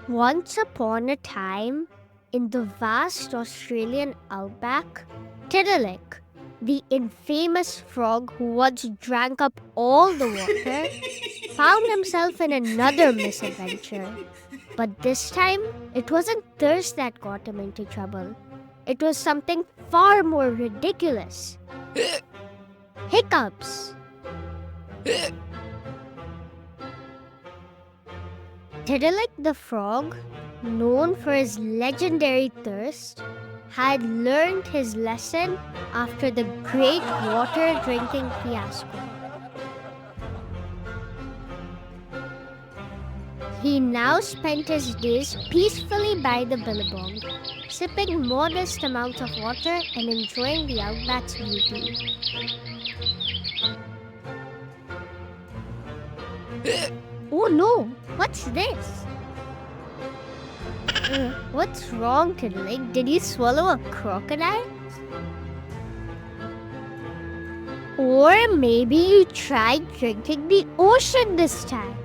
Once upon a time, in the vast Australian outback, Tiddalik, the infamous frog who once drank up all the water, found himself in another misadventure. But this time, it wasn't thirst that got him into trouble. It was something far more ridiculous. Hiccups. Tiddalik the frog, known for his legendary thirst, had learned his lesson after the great water drinking fiasco. He now spent his days peacefully by the billabong, sipping modest amounts of water and enjoying the outback's beauty. Oh no! What's this? What's wrong, Tiddalik? Did you swallow a crocodile? Or maybe you tried drinking the ocean this time.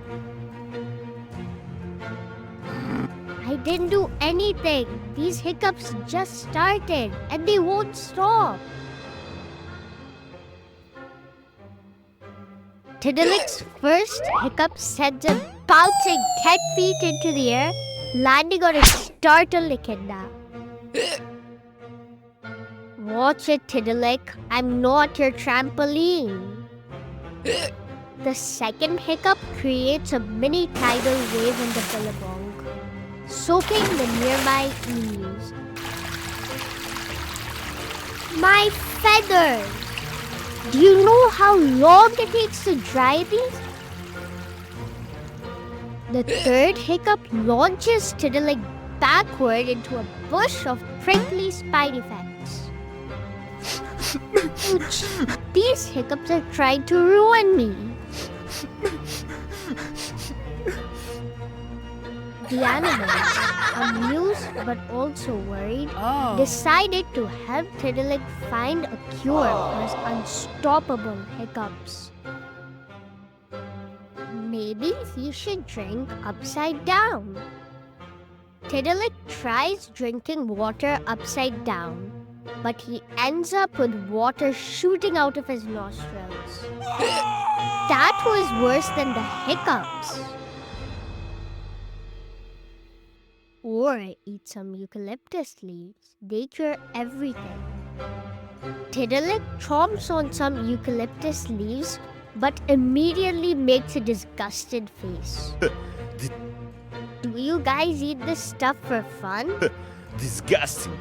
I didn't do anything. These hiccups just started and they won't stop. Tiddalik's first hiccup sent him bouncing 10 feet into the air, landing on his startled echidna. Watch it, Tiddalik. I'm not your trampoline. The second hiccup creates a mini tidal wave in the billabong, soaking the nearby emus. My feathers! Do you know how long it takes to dry these? The third hiccup launches Tiddalik backward into a bush of prickly spiny fangs. These hiccups are trying to ruin me. The animals, amused but also worried, decided to help Tiddalik find a cure for his unstoppable hiccups. Maybe he should drink upside down. Tiddalik tries drinking water upside down, but he ends up with water shooting out of his nostrils. That was worse than the hiccups. Or eat some eucalyptus leaves. They cure everything. Tiddalik chomps on some eucalyptus leaves, but immediately makes a disgusted face. Do you guys eat this stuff for fun? Disgusting.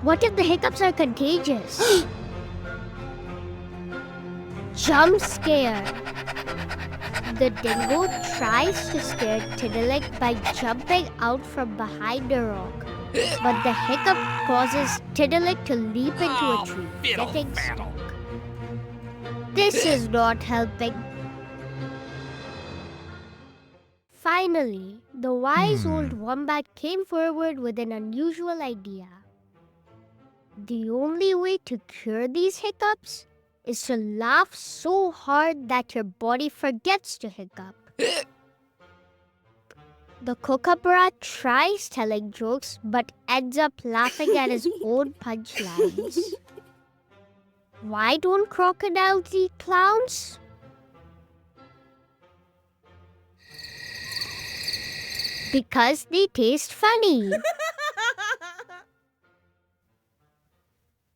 What if the hiccups are contagious? Jump scare. The dingo tries to scare Tiddalik by jumping out from behind a rock, but the hiccup causes Tiddalik to leap into a tree, getting stuck. This is not helping. Finally, the wise old wombat came forward with an unusual idea. The only way to cure these hiccups is to laugh so hard that your body forgets to hiccup. The kookaburra tries telling jokes but ends up laughing at his own punchlines. Why don't crocodiles eat clowns? Because they taste funny.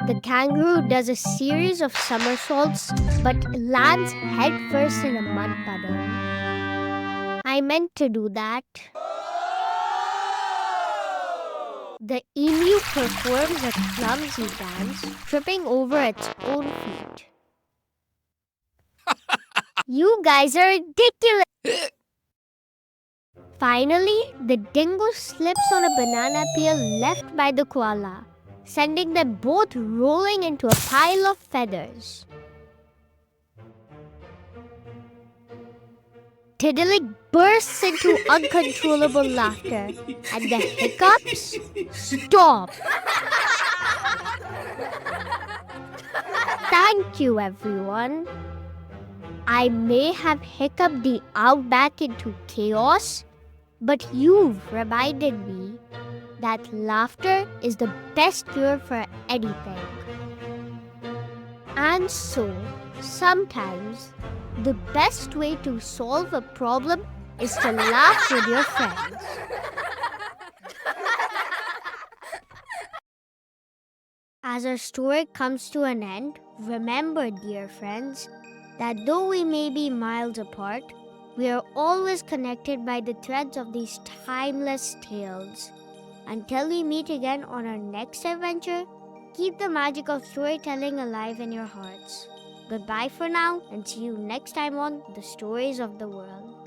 The kangaroo does a series of somersaults but lands headfirst in a mud puddle. I meant to do that. The emu performs a clumsy dance, tripping over its own feet. You guys are ridiculous! Finally, the dingo slips on a banana peel left by the koala, sending them both rolling into a pile of feathers. Tiddalik bursts into uncontrollable laughter, and the hiccups stop. Thank you, everyone. I may have hiccuped the outback into chaos, But you've reminded me that laughter is the best cure for anything. And so, sometimes, the best way to solve a problem is to laugh with your friends. As our story comes to an end, remember, dear friends, that though we may be miles apart, we are always connected by the threads of these timeless tales. Until we meet again on our next adventure, keep the magic of storytelling alive in your hearts. Goodbye for now, and see you next time on The Stories of the World.